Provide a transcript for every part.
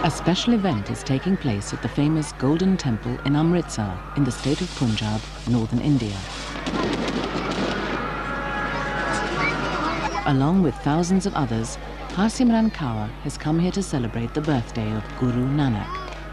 A special event is taking place at the famous Golden Temple in Amritsar in the state of Punjab, northern India. Along with thousands of others, Harsimran has come here to celebrate the birthday of Guru Nanak,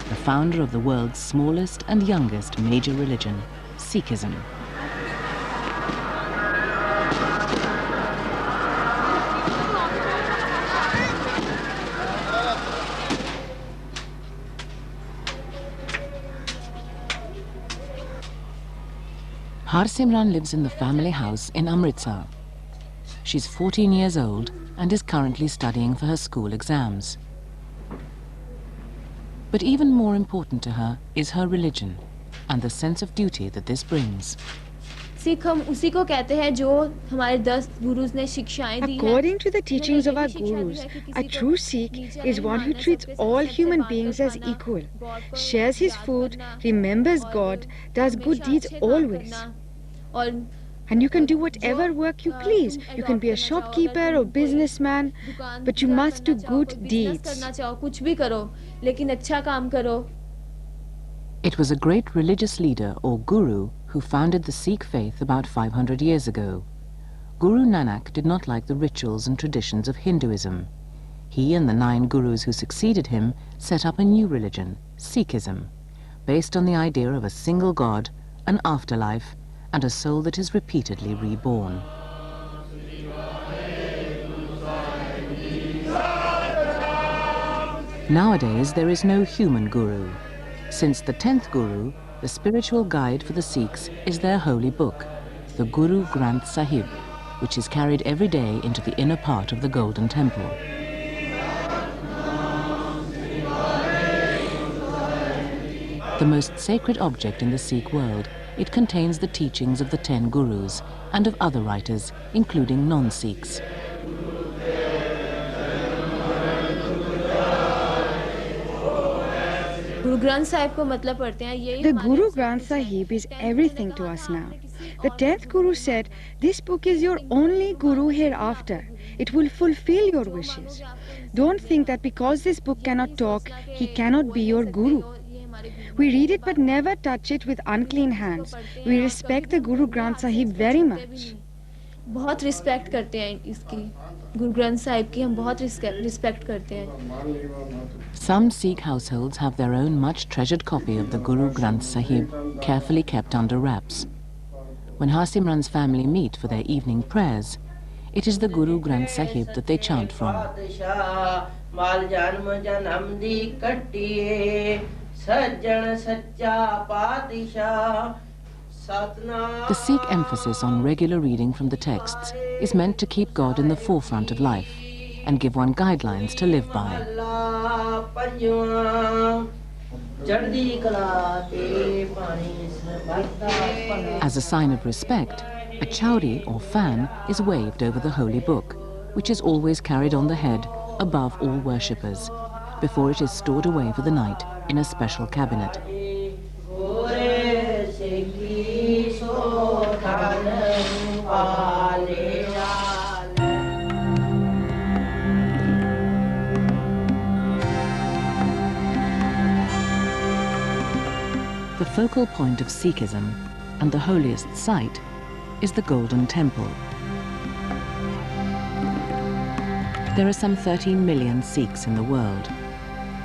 the founder of the world's smallest and youngest major religion, Sikhism. Harsimran lives in the family house in Amritsar. She's 14 years old and is currently studying for her school exams. But even more important to her is her religion and the sense of duty that this brings. According to the teachings of our gurus, a true Sikh is one who treats all human beings as equal, shares his food, remembers God, does good deeds always. And you can do whatever work you please. You can be a shopkeeper or businessman, but you must do good deeds. It was a great religious leader or guru who founded the Sikh faith about 500 years ago. Guru Nanak did not like the rituals and traditions of Hinduism. He and the 9 gurus who succeeded him set up a new religion, Sikhism, based on the idea of a single God, an afterlife, and a soul that is repeatedly reborn. Nowadays, there is no human guru. Since the 10th Guru, the spiritual guide for the Sikhs is their holy book, the Guru Granth Sahib, which is carried every day into the inner part of the Golden Temple. The most sacred object in the Sikh world, it contains the teachings of the 10 Gurus and of other writers, including non-Sikhs. The Guru Granth Sahib is everything to us now. The 10th Guru said, this book is your only Guru hereafter. It will fulfill your wishes. Don't think that because this book cannot talk, he cannot be your Guru. We read it but never touch it with unclean hands. We respect the Guru Granth Sahib very much. बहुत respect करते हैं इसकी गुरु ग्रंथ साहिब की हम बहुत respect करते हैं. Some Sikh households have their own much treasured copy of the Guru Granth Sahib, carefully kept under wraps. When Harsimran's family meet for their evening prayers, it is the Guru Granth Sahib that they chant from. The Sikh emphasis on regular reading from the texts is meant to keep God in the forefront of life and give one guidelines to live by. As a sign of respect, a chowri or fan is waved over the holy book, which is always carried on the head above all worshippers, before it is stored away for the night in a special cabinet. The focal point of Sikhism and the holiest site is the Golden Temple. There are some 13 million Sikhs in the world,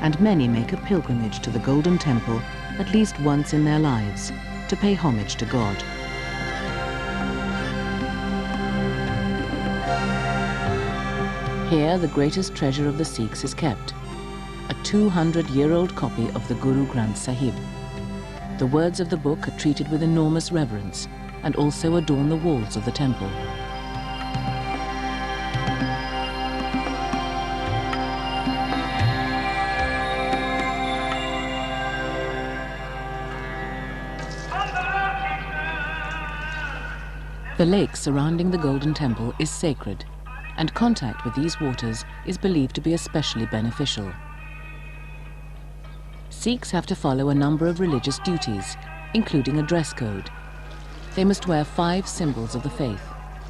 and many make a pilgrimage to the Golden Temple at least once in their lives to pay homage to God. Here, the greatest treasure of the Sikhs is kept, a 200-year-old copy of the Guru Granth Sahib. The words of the book are treated with enormous reverence and also adorn the walls of the temple. The lake surrounding the Golden Temple is sacred, and contact with these waters is believed to be especially beneficial. Sikhs have to follow a number of religious duties, including a dress code. They must wear 5 symbols of the faith,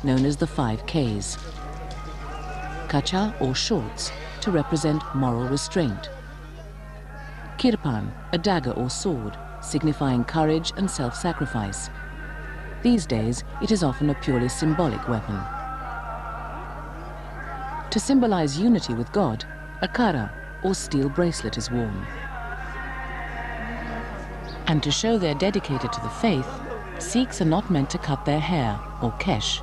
known as the 5 Ks. Kacha or shorts to represent moral restraint. Kirpan, a dagger or sword, signifying courage and self-sacrifice. These days, it is often a purely symbolic weapon. To symbolize unity with God, a kara or steel bracelet is worn. And to show they're dedicated to the faith, Sikhs are not meant to cut their hair or kesh,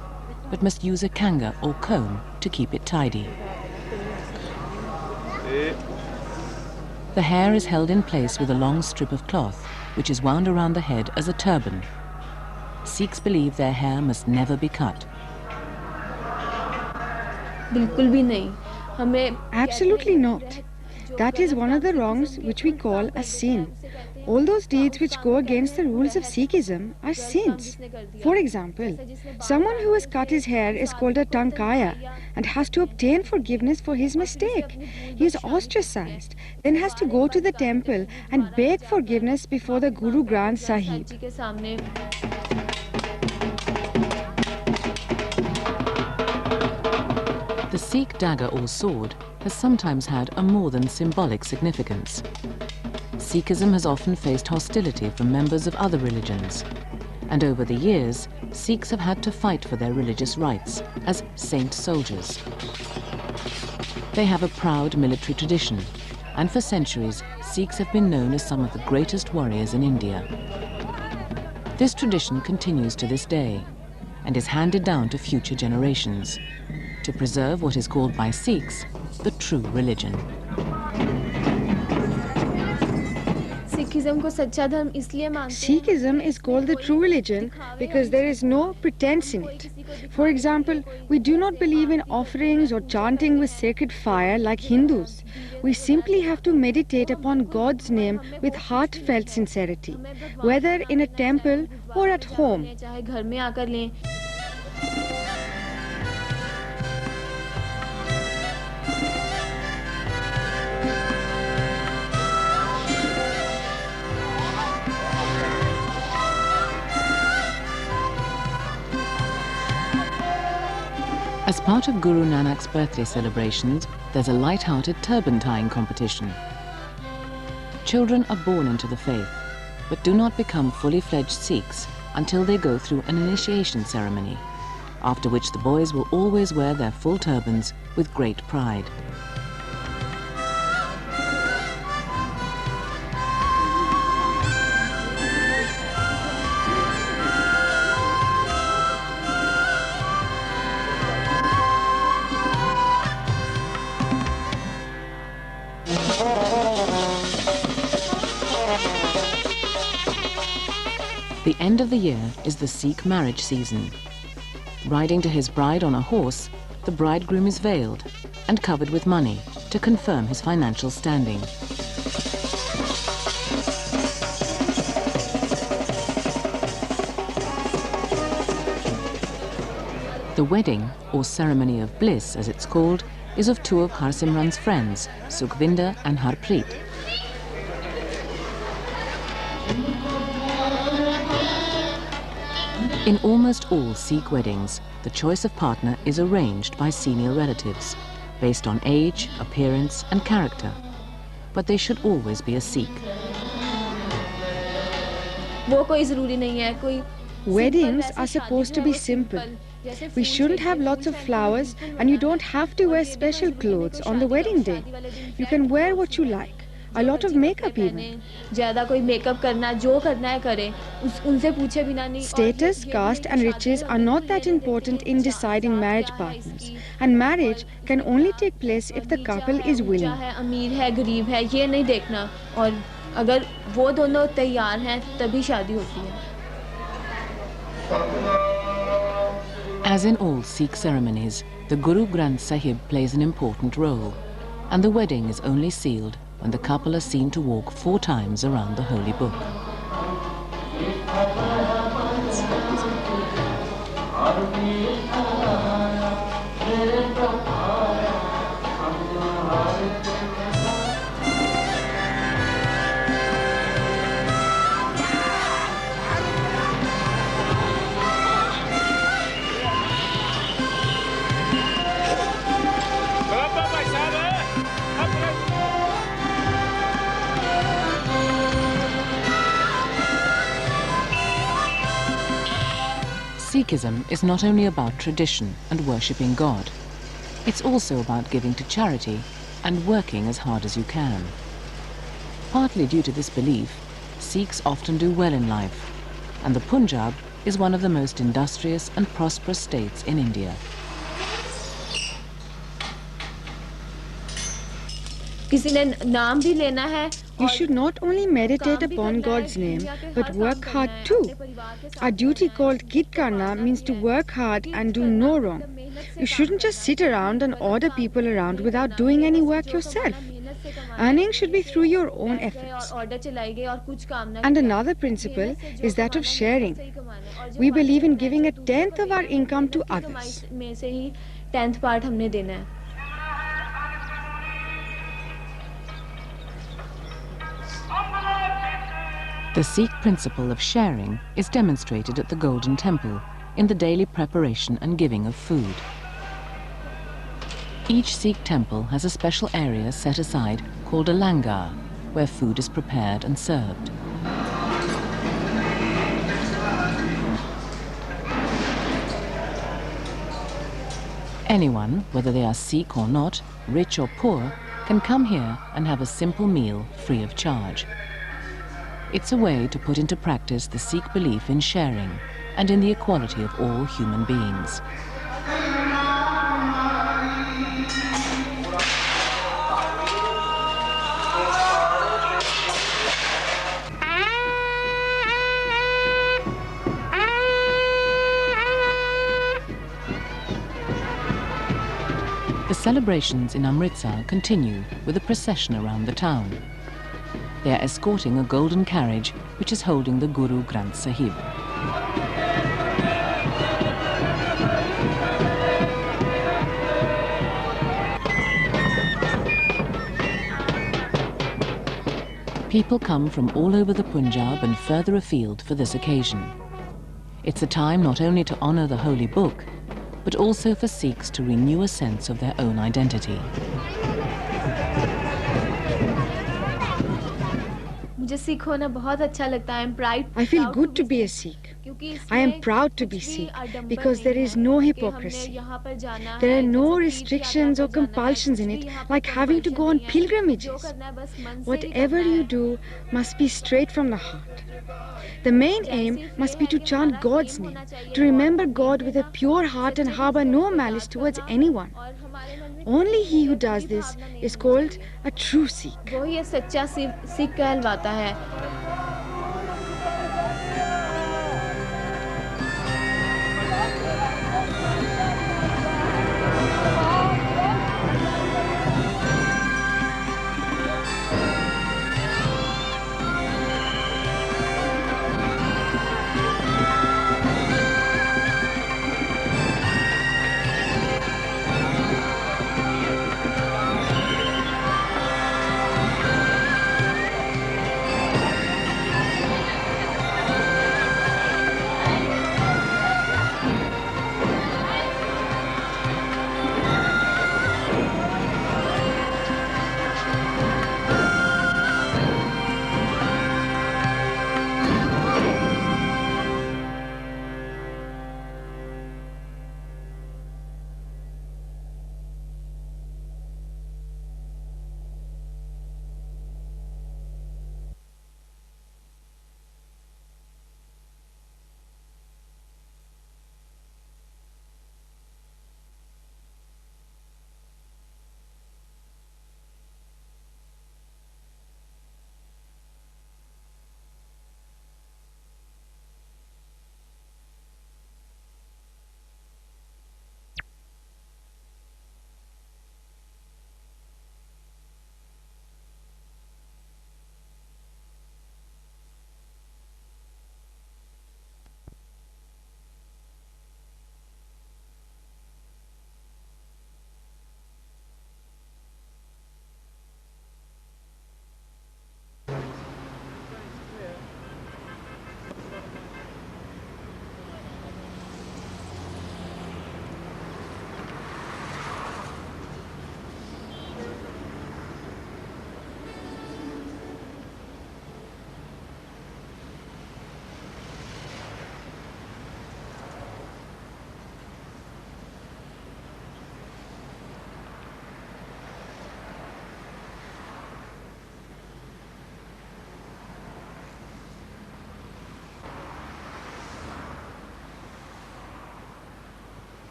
but must use a kanga or comb to keep it tidy. The hair is held in place with a long strip of cloth, which is wound around the head as a turban. Sikhs believe their hair must never be cut. Absolutely not. That is one of the wrongs which we call a sin. All those deeds which go against the rules of Sikhism are sins. For example, someone who has cut his hair is called a tankaya and has to obtain forgiveness for his mistake. He is ostracized, then has to go to the temple and beg forgiveness before the Guru Granth Sahib. The Sikh dagger or sword has sometimes had a more than symbolic significance. Sikhism has often faced hostility from members of other religions, and over the years, Sikhs have had to fight for their religious rights as saint soldiers. They have a proud military tradition, and for centuries, Sikhs have been known as some of the greatest warriors in India. This tradition continues to this day, and is handed down to future generations, to preserve what is called by Sikhs the true religion. Sikhism is called the true religion because there is no pretense in it. For example, we do not believe in offerings or chanting with sacred fire like Hindus. We simply have to meditate upon God's name with heartfelt sincerity, whether in a temple or at home. As part of Guru Nanak's birthday celebrations, there's a light-hearted turban tying competition. Children are born into the faith, but do not become fully fledged Sikhs until they go through an initiation ceremony, after which the boys will always wear their full turbans with great pride. The end of the year is the Sikh marriage season. Riding to his bride on a horse, the bridegroom is veiled and covered with money to confirm his financial standing. The wedding, or ceremony of bliss as it's called, is of two of Harsimran's friends, Sukhvinder and Harpreet. In almost all Sikh weddings, the choice of partner is arranged by senior relatives, based on age, appearance and character. But they should always be a Sikh. Weddings are supposed to be simple. We shouldn't have lots of flowers, and you don't have to wear special clothes on the wedding day. You can wear what you like. A lot of makeup even. Status, caste and riches are not that important in deciding marriage partners. And marriage can only take place if the couple is willing. As in all Sikh ceremonies, the Guru Granth Sahib plays an important role, and the wedding is only sealed when the couple are seen to walk 4 times around the holy book. Sikhism is not only about tradition and worshipping God, it's also about giving to charity and working as hard as you can. Partly due to this belief, Sikhs often do well in life, and the Punjab is one of the most industrious and prosperous states in India. You should not only meditate upon God's name, but work hard too. Our duty called Kit Karna means to work hard and do no wrong. You shouldn't just sit around and order people around without doing any work yourself. Earning should be through your own efforts. And another principle is that of sharing. We believe in giving a tenth of our income to others. The Sikh principle of sharing is demonstrated at the Golden Temple in the daily preparation and giving of food. Each Sikh temple has a special area set aside called a Langar, where food is prepared and served. Anyone, whether they are Sikh or not, rich or poor, can come here and have a simple meal free of charge. It's a way to put into practice the Sikh belief in sharing and in the equality of all human beings. The celebrations in Amritsar continue with a procession around the town. They are escorting a golden carriage which is holding the Guru Granth Sahib. People come from all over the Punjab and further afield for this occasion. It's a time not only to honor the holy book, but also for Sikhs to renew a sense of their own identity. I feel good to be a Sikh. I am proud to be Sikh because there is no hypocrisy. There are no restrictions or compulsions in it, like having to go on pilgrimages. Whatever you do must be straight from the heart. The main aim must be to chant God's name, to remember God with a pure heart and harbor no malice towards anyone. Only he who does this is called a true Sikh.